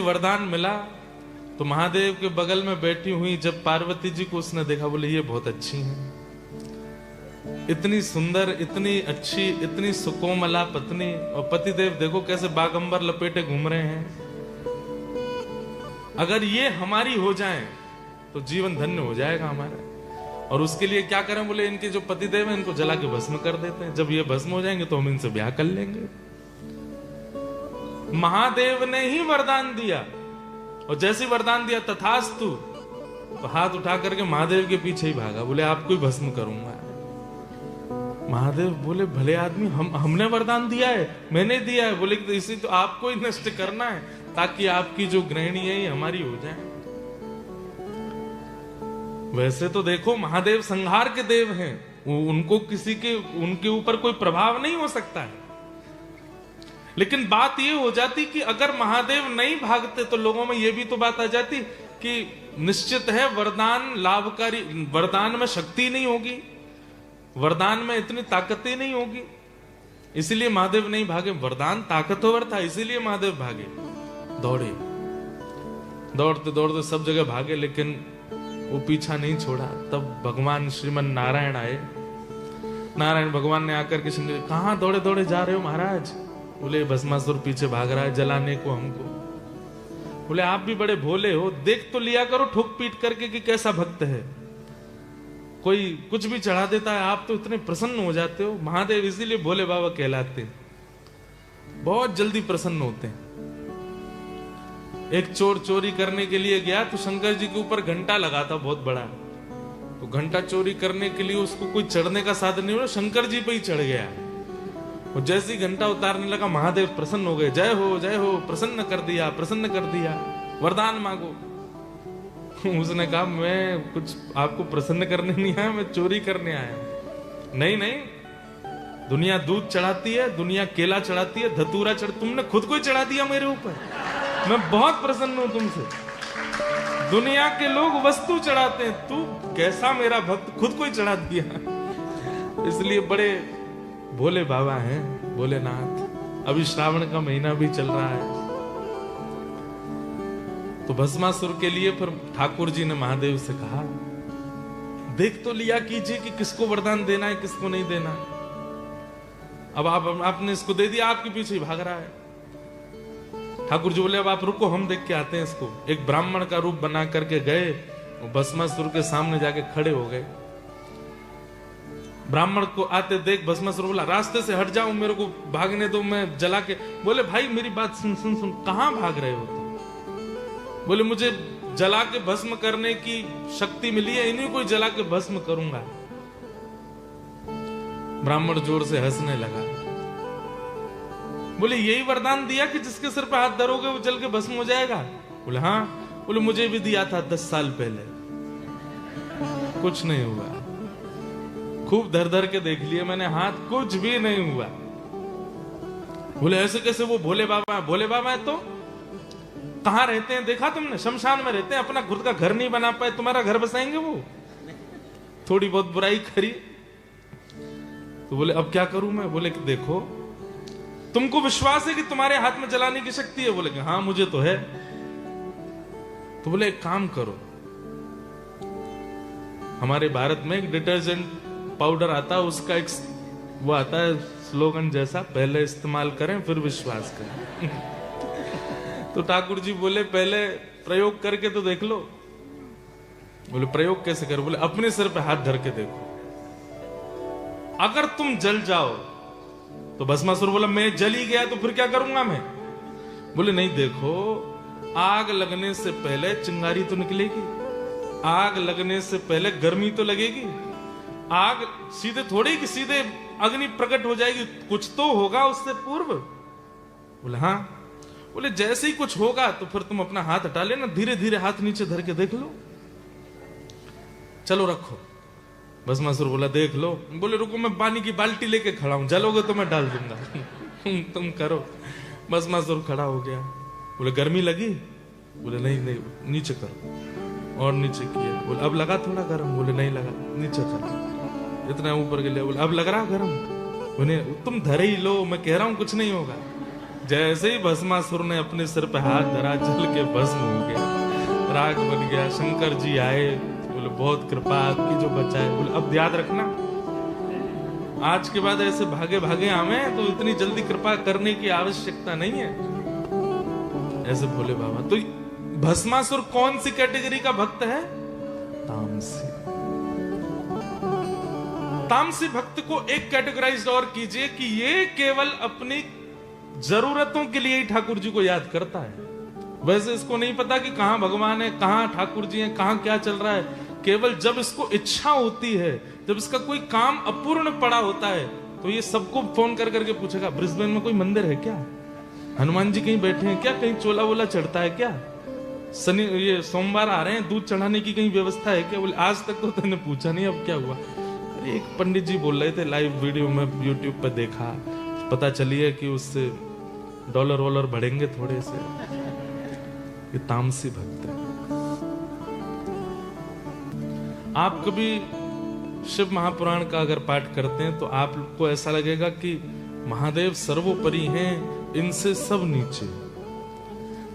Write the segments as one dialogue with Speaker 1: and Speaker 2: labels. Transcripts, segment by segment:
Speaker 1: वरदान मिला तो महादेव के बगल में बैठी हुई जब पार्वती जी को उसने देखा, बोले ये बहुत अच्छी हैं, इतनी सुंदर, इतनी अच्छी, इतनी सुकोमला पत्नी, और पतिदेव देखो कैसे बागंबर लपेटे घूम रहे हैं। अगर ये हमारी हो जाएं तो जीवन धन्य हो जाएगा हमारा। और उसके लिए क्या करें, बोले इनके जो पतिदेव हैं इनको जला के भस्म कर देते हैं, जब ये भस्म हो जाएंगे तो हम इनसे ब्याह कर लेंगे। महादेव ने ही वरदान दिया, और जैसे वरदान दिया तथास्तु, तो हाथ उठा करके महादेव के पीछे ही भागा, बोले आपको ही भस्म करूंगा। महादेव बोले भले आदमी, हमने वरदान दिया है, मैंने दिया है। बोले इसी तो आपको ही नष्ट करना है ताकि आपकी जो गृहिणी है हमारी हो जाए। वैसे तो देखो महादेव संहार के देव हैं, उनको किसी के उनके ऊपर कोई प्रभाव नहीं हो सकता है। लेकिन बात ये हो जाती कि अगर महादेव नहीं भागते तो लोगों में ये भी तो बात आ जाती कि निश्चित है वरदान लाभकारी, वरदान में शक्ति नहीं होगी, वरदान में इतनी ताकत ही नहीं होगी, इसीलिए महादेव नहीं भागे। वरदान ताकतवर था इसीलिए महादेव भागे, दौड़े, दौड़ते दौड़ते सब जगह भागे, लेकिन वो पीछा नहीं छोड़ा। तब भगवान श्रीमन नारायण आए। नारायण भगवान ने आकर के शंकर, कहां दौड़े दौड़े जा रहे हो महाराज? बोले भस्मासुर पीछे भाग रहा है जलाने को हमको। बोले आप भी बड़े भोले हो, देख तो लिया करो ठोक पीट करके कि कैसा भक्त है, कोई कुछ भी चढ़ा देता है, आप तो इतने प्रसन्न हो जाते हो। महादेव इसीलिए भोले बाबा कहलाते हैं, बहुत जल्दी प्रसन्न होते हैं। एक चोर चोरी करने के लिए गया तो शंकर जी के ऊपर घंटा लगा था बहुत बड़ा, तो घंटा चोरी करने के लिए उसको कोई चढ़ने का साधन नहीं हुआ, शंकर जी पे ही चढ़ गया। और जैसे ही घंटा उतारने लगा महादेव प्रसन्न हो गए, जय हो प्रसन्न कर दिया, प्रसन्न कर दिया, वरदान मांगो। उसने कहा मैं कुछ आपको प्रसन्न करने नहीं आया, मैं चोरी करने आया। नहीं नहीं, दुनिया दूध चढ़ाती है, दुनिया केला चढ़ाती है, धतूरा तुमने खुद को ही चढ़ा दिया मेरे ऊपर, मैं बहुत प्रसन्न हूं तुमसे। दुनिया के लोग वस्तु चढ़ाते हैं, तू कैसा मेरा भक्त खुद को ही चढ़ा दिया। इसलिए बड़े भोले बाबा हैं भोलेनाथ। अभी श्रावण का महीना भी चल रहा है, तो भस्मासुर के लिए फिर ठाकुर जी ने महादेव से कहा देख तो लिया कीजिए कि किसको वरदान देना है किसको नहीं देना है। अब आपने इसको दे दिया, आपके पीछे ही भाग रहा है। ठाकुर जी बोले अब आप रुको, हम देख के आते हैं इसको। एक ब्राह्मण का रूप बना करके गए, भस्मासुर के सामने जाके खड़े हो गए। ब्राह्मण को आते देख भस्मासुर बोला रास्ते से हट जाओ, मेरे को भागने दो, मैं जला के। बोले भाई मेरी बात सुन सुन सुन, कहां भाग रहे हो तुम? बोले मुझे जला के भस्म करने की शक्ति मिली है, इन्हीं को जला के भस्म करूंगा। ब्राह्मण जोर से हंसने लगा। बोले यही वरदान दिया कि जिसके सिर पे हाथ धरोगे वो जल के भस्म हो जाएगा? बोले हाँ। बोले मुझे भी दिया था 10 साल पहले, कुछ नहीं हुआ। खूब धर धर के देख लिए मैंने हाथ, कुछ भी नहीं हुआ। बोले ऐसे कैसे? वो भोले बाबा है। भोले बाबा है तो कहां रहते हैं देखा तुमने? शमशान में रहते हैं, अपना खुद का घर नहीं बना पाए, तुम्हारा घर बसाएंगे वो? थोड़ी बहुत बुराई करी तो बोले अब क्या करूं मैं? बोले कि देखो तुमको विश्वास है कि तुम्हारे हाथ में जलाने की शक्ति है? बोले कि हाँ मुझे तो है। तो बोले एक काम करो, हमारे भारत में एक डिटर्जेंट पाउडर आता है, उसका एक वो आता है स्लोगन जैसा, पहले इस्तेमाल करें फिर विश्वास करें। तो ठाकुर जी बोले पहले प्रयोग करके तो देख लो। बोले प्रयोग कैसे करो? बोले अपने सिर पे हाथ धर के देखो, अगर तुम जल जाओ तो भस्मासुर बोला मैं जल ही गया तो फिर क्या करूंगा मैं? बोले नहीं देखो, आग लगने से पहले चिंगारी तो निकलेगी, आग लगने से पहले गर्मी तो लगेगी, आग सीधे थोड़ी कि सीधे अग्नि प्रकट हो जाएगी, कुछ तो होगा उससे पूर्व। बोले हाँ। बोले जैसे ही कुछ होगा तो फिर तुम अपना हाथ हटा लेना, धीरे धीरे हाथ नीचे धर के देख लो, चलो रखो। भस्मासुर बोला देख लो। बोले रुको मैं पानी की बाल्टी लेके खड़ा हूं, जलोगे तो मैं डाल दूंगा। तुम करो। भस्मासुर खड़ा हो गया। बोले गर्मी लगी? बोले नहीं नहीं, नीचे करो। और नीचे किया। बोले अब लगा थोड़ा गर्म? बोले नहीं लगा। नीचे करो। इतना ऊपर के लिए। बोले अब लग रहा गर्म? बोले तुम धरे ही लो, मैं कह रहा हूं कुछ नहीं होगा। जैसे ही भस्मासुर ने अपने सिर पे हाथ धरा, जल के भस्म हो गया, राख बन गया। शंकर जी आए, बोले बहुत कृपा आपकी जो बचाए। बोले अब याद रखना, आज के बाद ऐसे भागे भागे आवे तो इतनी जल्दी कृपा करने की आवश्यकता नहीं है, ऐसे भोले बाबा। तो भस्मासुर कौन सी कैटेगरी का भक्त है? तामसी। तामसी भक्त को एक कैटेगराइज और कीजिए कि ये केवल अपनी जरूरतों के लिए ही ठाकुर जी को याद करता है। वैसे इसको नहीं पता कि कहां भगवान है, कहां ठाकुर जी हैं, कहां क्या चल रहा है। केवल जब इसको इच्छा होती है, जब इसका कोई काम अपूर्ण पड़ा होता है, तो ये सबको फोन कर करके पूछेगा, ब्रिस्बेन में कोई मंदिर है क्या? हनुमान जी कहीं बैठे हैं क्या? कहीं चोला वोला चढ़ता है क्या? ये सोमवार आ रहे हैं, दूध चढ़ाने की कहीं व्यवस्था है क्या? बोले आज तक तो तूने पूछा नहीं, अब क्या हुआ? अरे एक पंडित जी बोल रहे थे, लाइव वीडियो में यूट्यूब पर देखा, पता चली है कि उससे डॉलर वॉलर बढ़ेंगे थोड़े से। ये तामसी भक्त है। आप कभी शिव महापुराण का अगर पाठ करते हैं तो आपको ऐसा लगेगा कि महादेव सर्वोपरि हैं, इनसे सब नीचे।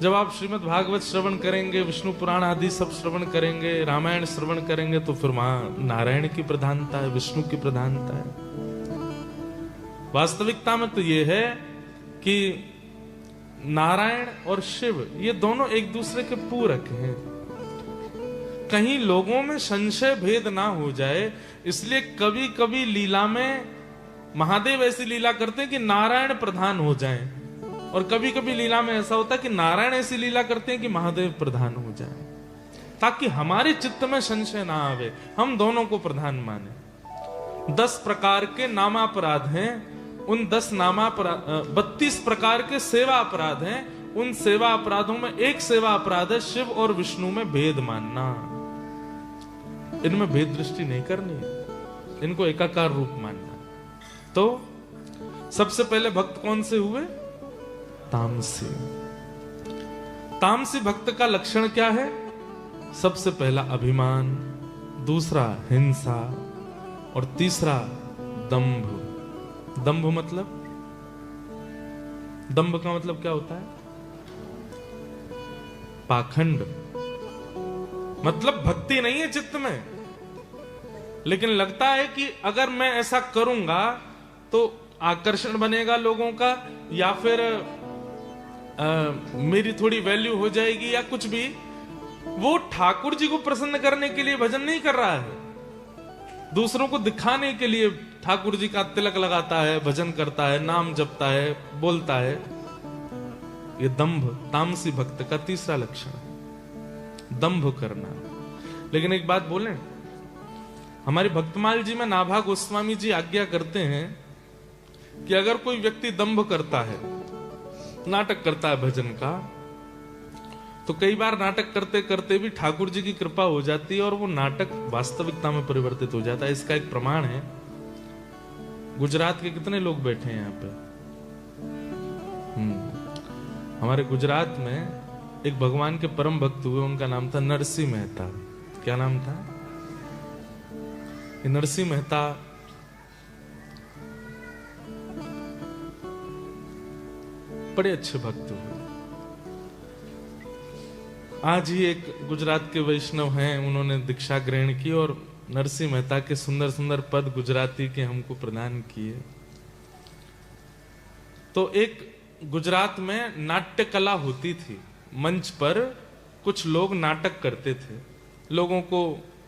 Speaker 1: जब आप श्रीमद् भागवत श्रवण करेंगे, विष्णु पुराण आदि सब श्रवण करेंगे, रामायण श्रवण करेंगे, तो फिर वहां नारायण की प्रधानता है, विष्णु की प्रधानता है। वास्तविकता में तो यह है कि नारायण और शिव ये दोनों एक दूसरे के पूरक हैं। कहीं लोगों में संशय भेद ना हो जाए, इसलिए कभी कभी लीला में महादेव ऐसी लीला करते हैं कि नारायण प्रधान हो जाएं, और कभी कभी लीला में ऐसा होता है कि नारायण ऐसी लीला करते हैं कि महादेव प्रधान हो जाएं, ताकि हमारे चित्त में संशय ना आवे, हम दोनों को प्रधान माने। 10 प्रकार के नामापराध हैं, उन 10 नामापराध 32 प्रकार के सेवा अपराध हैं। उन सेवा अपराधों में एक सेवा अपराध है शिव और विष्णु में भेद मानना। इनमें भेद दृष्टि नहीं करनी है, इनको एकाकार रूप मानना। तो सबसे पहले भक्त कौन से हुए? तामसी। तामसी भक्त का लक्षण क्या है? सबसे पहला अभिमान, दूसरा हिंसा, और तीसरा दंभ। दंभ मतलब, दंभ का मतलब क्या होता है? पाखंड। मतलब भक्ति नहीं है चित्त में, लेकिन लगता है कि अगर मैं ऐसा करूंगा तो आकर्षण बनेगा लोगों का, या फिर मेरी थोड़ी वैल्यू हो जाएगी, या कुछ भी। वो ठाकुर जी को प्रसन्न करने के लिए भजन नहीं कर रहा है, दूसरों को दिखाने के लिए ठाकुर जी का तिलक लगाता है, भजन करता है, नाम जपता है, बोलता है। ये दंभ तामसी भक्त का तीसरा लक्षण है, दंभ करना। लेकिन एक बात बोलें, हमारी भक्तमाल जी में नाभा गोस्वामी जी आज्ञा करते हैं कि अगर कोई व्यक्ति दंभ करता है, नाटक करता है भजन का, तो कई बार नाटक करते करते भी ठाकुर जी की कृपा हो जाती है और वो नाटक वास्तविकता में परिवर्तित हो जाता है। इसका एक प्रमाण है, गुजरात के कितने लोग बैठे हैं यहाँ पे? हमारे गुजरात में एक भगवान के परम भक्त हुए, उनका नाम था नरसिंह मेहता। क्या नाम था? नरसिंह मेहता बड़े अच्छे भक्त हुए। आज ही एक गुजरात के वैष्णव हैं, उन्होंने दीक्षा ग्रहण की और नरसिंह मेहता के सुंदर सुंदर पद गुजराती के हमको प्रदान किए। तो एक गुजरात में नाट्य कला होती थी, मंच पर कुछ लोग नाटक करते थे, लोगों को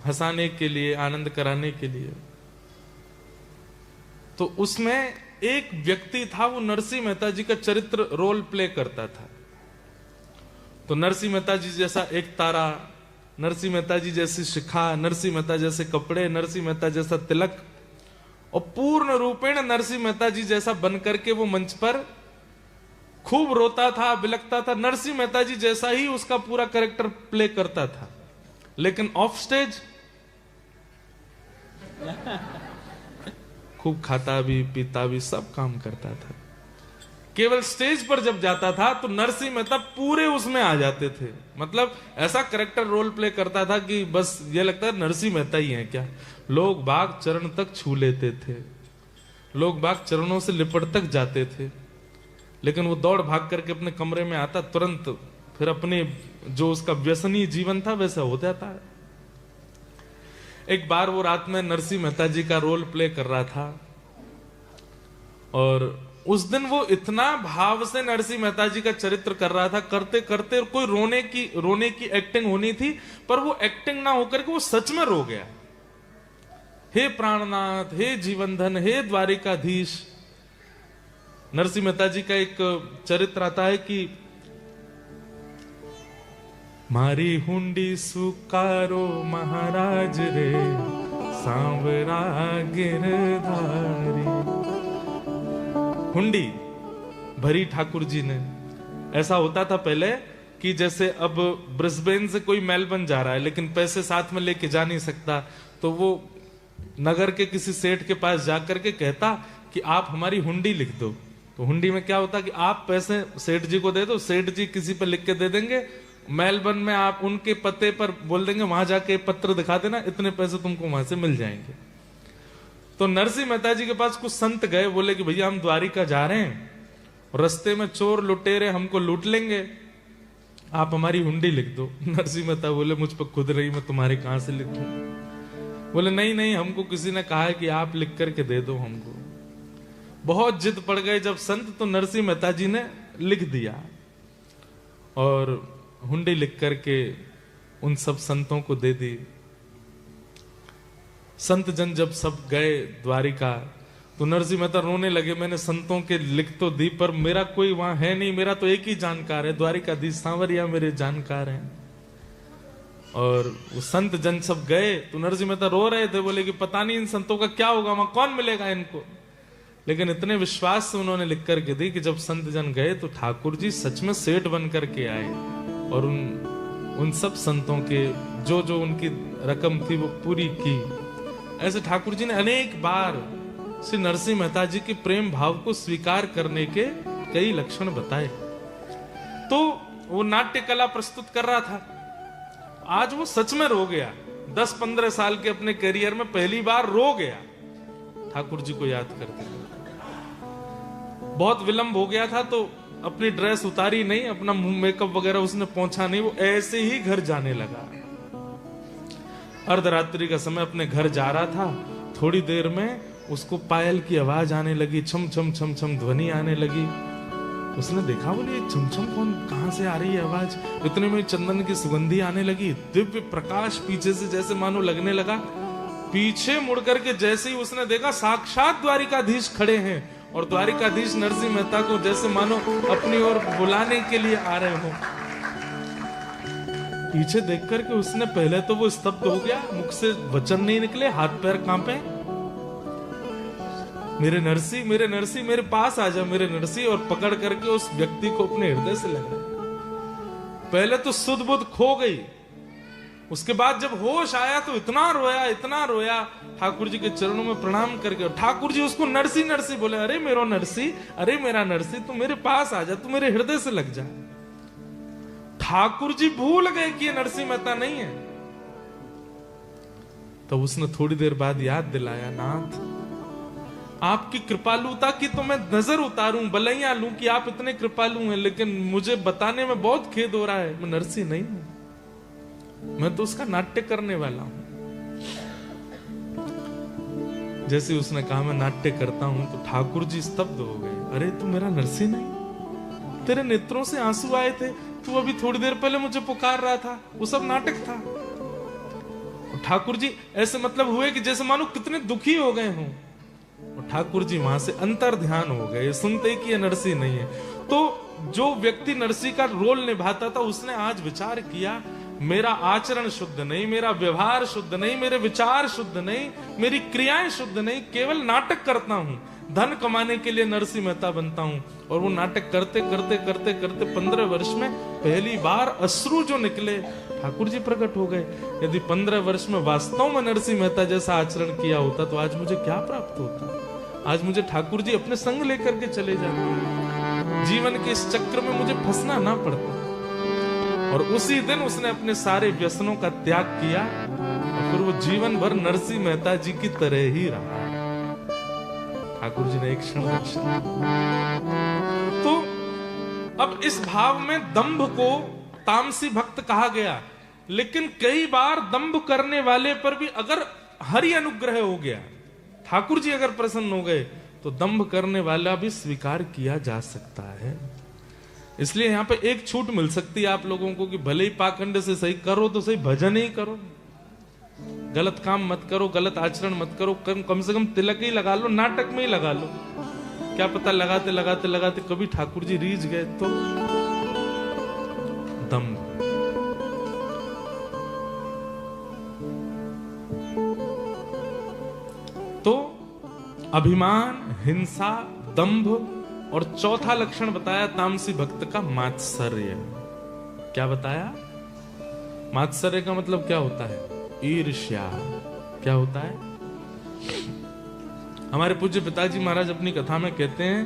Speaker 1: हंसाने के लिए, आनंद कराने के लिए। तो उसमें एक व्यक्ति था, वो नरसिंह मेहता जी का चरित्र रोल प्ले करता था। तो नरसिंह मेहता जी जैसा एक तारा, नरसिंह मेहता जी जैसी शिखा, नरसिंह मेहता जैसे कपड़े, नरसिंह मेहता जैसा तिलक, और पूर्ण रूपेण नरसिंह मेहता जी जैसा बनकर के वो मंच पर खूब रोता था, बिलकता था। नरसिंह मेहता जी जैसा ही उसका पूरा कैरेक्टर प्ले करता था, लेकिन ऑफ स्टेज खूब खाता भी, पीता भी, सब काम करता था। केवल स्टेज पर जब जाता था तो नरसिंह मेहता पूरे उसमें आ जाते थे। मतलब ऐसा कैरेक्टर रोल प्ले करता था कि बस ये लगता है नरसिंह मेहता ही है क्या। लोग बाग चरण तक छू लेते थे, लोग बाग चरणों से लिपट तक जाते थे। लेकिन वो दौड़ भाग करके अपने कमरे में आता, तुरंत फिर अपने जो उसका व्यसनी जीवन था वैसा हो जाता है। एक बार वो रात में नरसिंह मेहता जी का रोल प्ले कर रहा था, और उस दिन वो इतना भाव से नरसिंह मेहता जी का चरित्र कर रहा था, करते करते कोई रोने की एक्टिंग होनी थी, पर वो एक्टिंग ना होकर के वो सच में रो गया। हे प्राणनाथ, हे जीवनधन, हे द्वारिकाधीश। नरसिंह मेहता जी का एक चरित्र आता है कि मारी हुंडी सुकारो महाराज रे, सांवरा गिरधारी। हुंडी भरी ठाकुर जी ने। ऐसा होता था पहले कि जैसे अब ब्रिस्बेन से कोई मेलबर्न जा रहा है लेकिन पैसे साथ में लेके जा नहीं सकता, तो वो नगर के किसी सेठ के पास जाकर के कहता कि आप हमारी हुंडी लिख दो। तो हुंडी में क्या होता कि आप पैसे सेठ जी को दे दो, सेठ जी किसी पर लिख के दे देंगे, मेलबर्न में आप उनके पते पर बोल देंगे, वहां जाके पत्र दिखा देना, इतने पैसे तुमको वहां से मिल जाएंगे। तो नरसिंह मेहता जी के पास कुछ संत गए, बोले कि भैया हम द्वारिका जा रहे हैं, रास्ते में चोर लुटेरे हमको लूट लेंगे, आप हमारी हुंडी लिख दो। नरसिंह मेहता बोले मुझ पर खुद रही, मैं तुम्हारी कहां से लिखूं? बोले नहीं नहीं, हमको किसी ने कहा है कि आप लिख करके दे दो हमको। बहुत जिद पड़ गए जब संत, तो नरसिंह मेहता जी ने लिख दिया, और हुंडी लिख करके उन सब संतों को दे दी। संत जन जब सब गए द्वारिका, तो नरसिंह मेहता रोने लगे, मैंने संतों के लिख तो दी पर मेरा कोई वहां है नहीं, मेरा तो एक ही जानकार है, द्वारिकाधीश सांवरिया मेरे जानकार हैं। और वो संत जन सब गए, तो नरसिंह मेहता रो रहे थे, बोले कि पता नहीं इन संतों का क्या होगा, वहां कौन मिलेगा इनको। लेकिन इतने विश्वास से उन्होंने लिख करके दी कि जब संत जन गए तो ठाकुर जी सच में सेठ बन करके आए, और उन सब संतों के जो जो उनकी रकम थी वो पूरी की। ऐसे ठाकुर जी ने अनेक बार श्री नरसिंह मेहता जी के प्रेम भाव को स्वीकार करने के कई लक्षण बताए। तो वो नाट्य कला प्रस्तुत कर रहा था, आज वो सच में रो गया। 10-15 साल के अपने करियर में पहली बार रो गया ठाकुर जी को याद करते। बहुत विलंब हो गया था, तो अपनी ड्रेस उतारी नहीं, अपना मेकअप वगैरह उसने पहुंचा नहीं, वो ऐसे ही घर जाने लगा। अर्धरात्रि का समय अपने घर जा रहा था, थोड़ी देर में उसको पायल की आवाज आने लगी, छम छम छम छम ध्वनि आने लगी। उसने देखा, बोले छम छम कौन, कहां से आ रही है आवाज? इतने में चंदन की सुगंधी आने लगी, दिव्य प्रकाश पीछे से जैसे मानो लगने लगा। पीछे मुड़ करके जैसे ही उसने देखा, साक्षात द्वारिकाधीश खड़े हैं, और द्वारिकाधीश नरसिंह मेहता को जैसे मानो अपनी ओर बुलाने के लिए आ रहे हो। पीछे देख करके उसने पहले तो वो स्तब्ध हो गया, मुख से वचन नहीं निकले, हाथ पैर कांपे। मेरे नरसी, मेरे नरसी, मेरे पास आ जा मेरे नरसी, और पकड़ करके उस व्यक्ति को अपने हृदय से लगा। पहले तो सुध बुध खो गई, उसके बाद जब होश आया तो इतना रोया ठाकुर जी के चरणों में प्रणाम करके। ठाकुर जी उसको नरसी नरसी बोले, अरे मेरो नरसी, अरे मेरा नरसी, तू मेरे पास आ जा, तू मेरे हृदय से लग जा। ठाकुर जी भूल गए कि ये नरसिंह मेहता नहीं है। तो उसने थोड़ी देर बाद याद दिलाया, नाथ आपकी कृपालुता की तो मैं नजर उतारूं, बलैया लूं कि आप इतने कृपालु हैं, लेकिन मुझे बताने में बहुत खेद हो रहा है, मैं नरसिंह नहीं हूं, मैं तो उसका नाट्य करने वाला हूं। जैसे उसने कहा मैं नाट्य करता हूं, तो ठाकुर जी स्तब्ध हो गए। अरे तू मेरा नरसिंह नहीं? तेरे नेत्रों से आंसू आए थे, तू अभी थोड़ी देर पहले मुझे पुकार रहा था, वो सब नाटक था। ठाकुर जी ऐसे मतलब हुए कि जैसे मानो कितने दुखी हो गए हों। और ठाकुर जी वहां से अंतर ध्यान हो गए, सुनते ही कि ये नरसिंह नहीं है। तो जो व्यक्ति नरसिंह का रोल निभाता था, उसने आज विचार किया, मेरा आचरण शुद्ध नहीं, मेरा व्यवहार शुद्ध नहीं, मेरे विचार शुद्ध नहीं, मेरी क्रियाएं शुद्ध नहीं, केवल नाटक करता हूं, धन कमाने के लिए नरसिंह मेहता बनता हूं। और वो नाटक करते करते करते करते 15 वर्ष में पहली बार अश्रु जो निकले, ठाकुर जी प्रकट हो गए। यदि 15 वर्ष में वास्तव में नरसिंह मेहता जैसा आचरण किया होता, तो आज मुझे क्या प्राप्त होता? आज मुझे ठाकुर जी अपने संग लेकर के चले जाते, जीवन के इस चक्र में मुझे फंसना ना पड़ता। और उसी दिन उसने अपने सारे व्यसनों का त्याग किया, और फिर वो जीवन भर नरसिंह मेहता जी की तरह ही रहा। ठाकुर जी ने एक क्षण तो अब इस भाव में दंभ को तामसी भक्त कहा गया, लेकिन कई बार दंभ करने वाले पर भी अगर हरि अनुग्रह हो गया, ठाकुर जी अगर प्रसन्न हो गए, तो दंभ करने वाला भी स्वीकार किया जा सकता है। इसलिए यहां पे एक छूट मिल सकती है आप लोगों को कि भले ही पाखंड से सही करो तो सही, भजन ही करो, गलत काम मत करो, गलत आचरण मत करो, कम से कम तिलक ही लगा लो, नाटक में ही लगा लो। क्या पता लगाते लगाते लगाते कभी ठाकुर जी रीझ गए तो। दंभ, तो अभिमान, हिंसा, दंभ, और चौथा लक्षण बताया तामसी भक्त का मात्सर्य। क्या बताया? मात्सर्य का मतलब क्या होता है? ईर्ष्या। क्या होता है? हमारे पूज्य पिताजी महाराज अपनी कथा में कहते हैं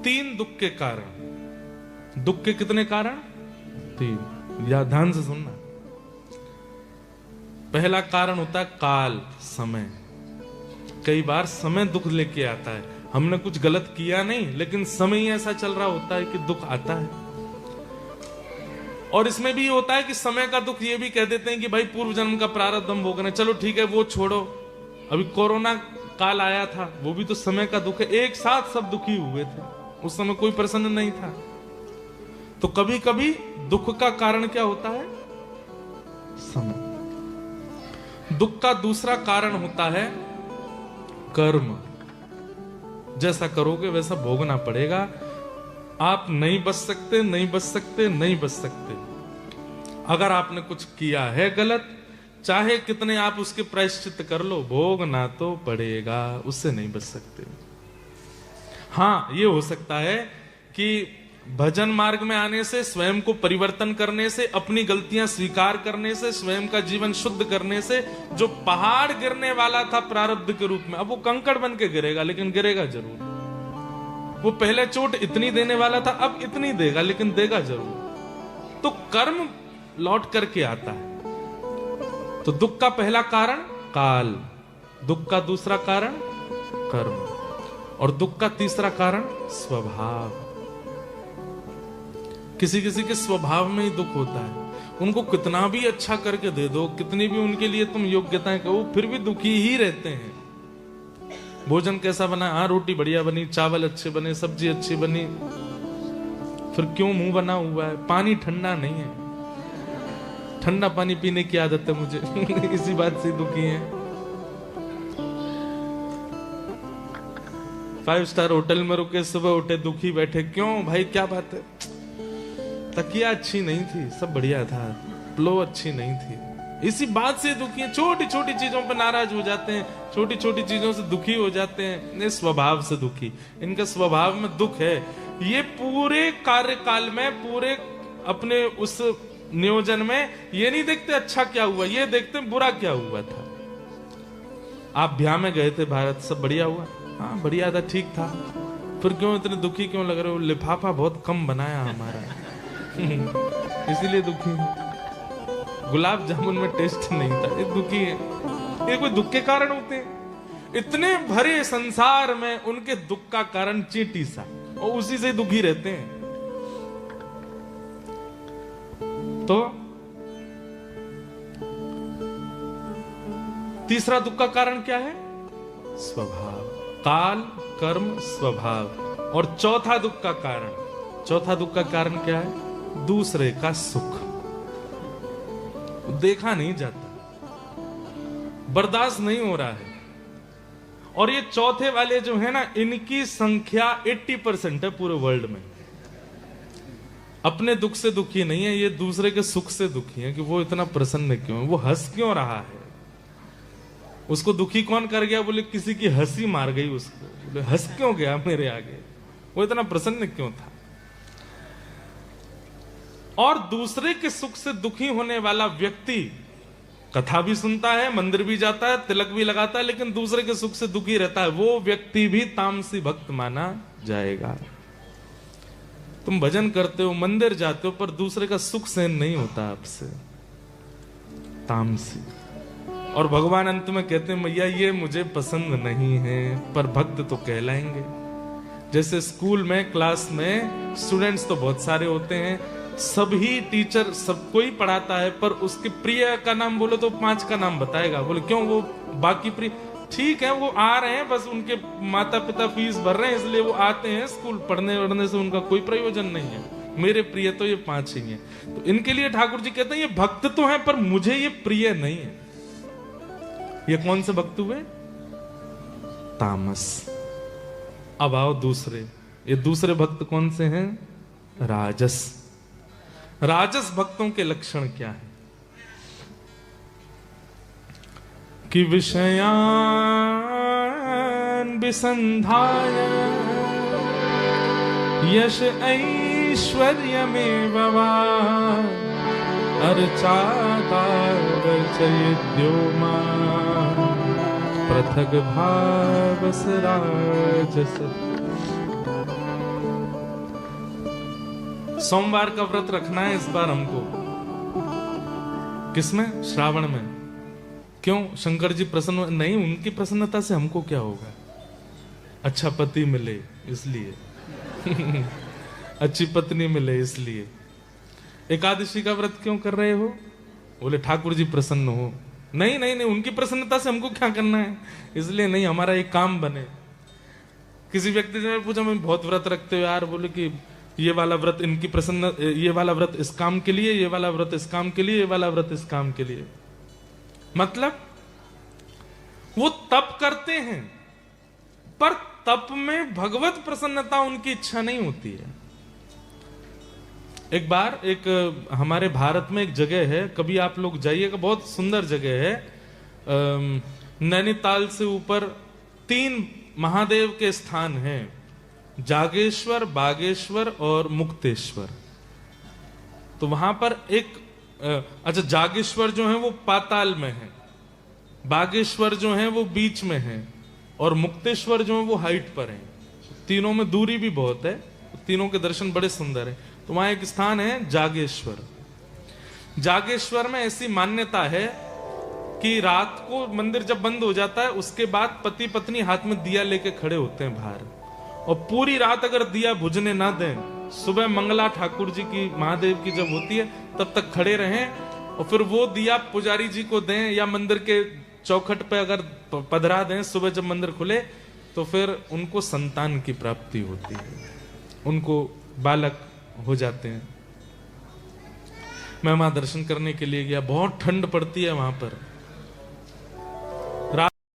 Speaker 1: 3 दुख के कारण। दुख के कितने कारण? 3। या ध्यान से सुनना। पहला कारण होता है काल, समय। कई बार समय दुख लेके आता है, हमने कुछ गलत किया नहीं, लेकिन समय ही ऐसा चल रहा होता है कि दुख आता है। और इसमें भी होता है कि समय का दुख ये भी कह देते हैं कि भाई पूर्व जन्म का प्रारब्ध हम भोगना, चलो ठीक है वो छोड़ो, अभी कोरोना काल आया था, वो भी तो समय का दुख है। एक साथ सब दुखी हुए थे, उस समय कोई प्रसन्न नहीं था। तो कभी कभी दुख का कारण क्या होता है? समय। दुख का दूसरा कारण होता है कर्म। जैसा करोगे वैसा भोगना पड़ेगा। आप नहीं बच सकते, नहीं बच सकते, नहीं बच सकते। अगर आपने कुछ किया है गलत, चाहे कितने आप उसके प्रायश्चित कर लो, भोगना तो पड़ेगा, उससे नहीं बच सकते। हाँ, ये हो सकता है कि भजन मार्ग में आने से, स्वयं को परिवर्तन करने से, अपनी गलतियां स्वीकार करने से, स्वयं का जीवन शुद्ध करने से, जो पहाड़ गिरने वाला था प्रारब्ध के रूप में, अब वो कंकड़ बन के गिरेगा, लेकिन गिरेगा जरूर। वो पहले चोट इतनी देने वाला था, अब इतनी देगा, लेकिन देगा जरूर। तो कर्म लौट करके आता है। तो दुख का पहला कारण काल, दुख का दूसरा कारण कर्म, और दुख का तीसरा कारण स्वभाव। किसी किसी के स्वभाव में ही दुख होता है। उनको कितना भी अच्छा करके दे दो, कितनी भी उनके लिए तुम योग्यताएं कहो, फिर भी दुखी ही रहते हैं। भोजन कैसा बना? हाँ, रोटी बढ़िया बनी, चावल अच्छे बने, सब्जी अच्छी बनी, फिर क्यों मुंह बना हुआ है? पानी ठंडा नहीं है, ठंडा पानी पीने की आदत है मुझे इसी बात से दुखी है। 5 स्टार होटल में रुके, सुबह उठे दुखी बैठे, क्यों भाई क्या बात है? तकिया अच्छी नहीं थी, सब बढ़िया था, प्लो अच्छी नहीं थी, इसी बात से दुखी है। छोटी छोटी चीजों पर नाराज हो जाते हैं, छोटी छोटी चीजों से दुखी हो जाते हैं, स्वभाव से दुखी। इनका स्वभाव में दुख है। ये पूरे कार्यकाल में, पूरे अपने उस नियोजन में ये नहीं देखते अच्छा क्या हुआ, ये देखते बुरा क्या हुआ था। आप ब्याह में गए थे भारत, सब बढ़िया हुआ? हाँ बढ़िया था, ठीक था, फिर क्यों इतने दुखी क्यों लग रहे हो? लिफाफा बहुत कम बनाया हमारा इसीलिए दुखी है। गुलाब जामुन में टेस्ट नहीं था, ये दुखी है। ये कोई दुख के कारण होते हैं? इतने भरे संसार में उनके दुख का कारण चींटी सा, और उसी से दुखी रहते हैं। तो तीसरा दुख का कारण क्या है? स्वभाव, काल, कर्म, स्वभाव। और चौथा दुख का कारण क्या है? दूसरे का सुख देखा नहीं जाता, बर्दाश्त नहीं हो रहा है। और ये चौथे वाले जो है ना, इनकी संख्या 80% है पूरे वर्ल्ड में। अपने दुख से दुखी नहीं है, ये दूसरे के सुख से दुखी है कि वो इतना प्रसन्न क्यों है, वो हंस क्यों रहा है। उसको दुखी कौन कर गया? बोले किसी की हंसी मार गई उसको। बोले हंस क्यों गया मेरे आगे, वो इतना प्रसन्न क्यों था। और दूसरे के सुख से दुखी होने वाला व्यक्ति कथा भी सुनता है, मंदिर भी जाता है, तिलक भी लगाता है, लेकिन दूसरे के सुख से दुखी रहता है, वो व्यक्ति भी तामसी भक्त माना जाएगा। तुम भजन करते हो, मंदिर जाते हो, पर दूसरे का सुख सहन नहीं होता आपसे, तामसी। और भगवान अंत में कहते हैं, मैया ये मुझे पसंद नहीं है, पर भक्त तो कहलाएंगे। जैसे स्कूल में क्लास में स्टूडेंट्स तो बहुत सारे होते हैं, सभी टीचर सबको ही पढ़ाता है, पर उसके प्रिय का नाम बोलो तो 5 का नाम बताएगा। बोले क्यों, वो बाकी प्रिय ठीक है, वो आ रहे हैं, बस उनके माता पिता फीस भर रहे हैं इसलिए वो आते हैं स्कूल, पढ़ने वढ़ने से उनका कोई प्रयोजन नहीं है। मेरे प्रिय तो ये 5 ही हैं। तो इनके लिए ठाकुर जी कहते हैं ये भक्त तो हैं पर मुझे ये प्रिय नहीं है। ये कौन से भक्त हुए? तामस। अब आओ दूसरे, ये दूसरे भक्त कौन से हैं? राजस। राजस भक्तों के लक्षण क्या है? कि विषयान विसंधाय यश ऐश्वर्यमेव वा अर्चाता वर्चयित्यो मां पृथग भावस राजस। सोमवार का व्रत रखना है इस बार हमको। किसमें? श्रावण में। क्यों? शंकर जी प्रसन्न नहीं, उनकी प्रसन्नता से हमको क्या होगा? अच्छा पति मिले इसलिए अच्छी पत्नी मिले इसलिए। एकादशी का व्रत क्यों कर रहे हो? बोले ठाकुर जी प्रसन्न हो। नहीं नहीं नहीं, उनकी प्रसन्नता से हमको क्या करना है, इसलिए नहीं, हमारा एक काम बने। किसी व्यक्ति ने पूछा मैं बहुत व्रत रखते हो यार, बोले कि ये वाला व्रत इनकी प्रसन्न, ये वाला व्रत इस काम के लिए, ये वाला व्रत इस काम के लिए, ये वाला व्रत इस काम के लिए। मतलब वो तप करते हैं पर तप में भगवत प्रसन्नता उनकी इच्छा नहीं होती है। एक बार एक हमारे भारत में एक जगह है, कभी आप लोग जाइएगा, बहुत सुंदर जगह है। नैनीताल से ऊपर 3 महादेव के स्थान हैं, जागेश्वर, बागेश्वर और मुक्तेश्वर। तो वहां पर एक अच्छा, जागेश्वर जो है वो पाताल में है, बागेश्वर जो है वो बीच में है, और मुक्तेश्वर जो है वो हाइट पर है। तीनों में दूरी भी बहुत है, तीनों के दर्शन बड़े सुंदर है। तो वहां एक स्थान है जागेश्वर। जागेश्वर में ऐसी मान्यता है कि रात को मंदिर जब बंद हो जाता है उसके बाद पति पत्नी हाथ में दिया लेके खड़े होते हैं बाहर, और पूरी रात अगर दिया बुझने ना दें, सुबह मंगला ठाकुर जी की, महादेव की जब होती है तब तक खड़े रहें, और फिर वो दिया पुजारी जी को दें या मंदिर के चौखट पे अगर पधरा दें, सुबह जब मंदिर खुले तो फिर उनको संतान की प्राप्ति होती है, उनको बालक हो जाते हैं। मैं वहां दर्शन करने के लिए गया, बहुत ठंड पड़ती है वहां पर,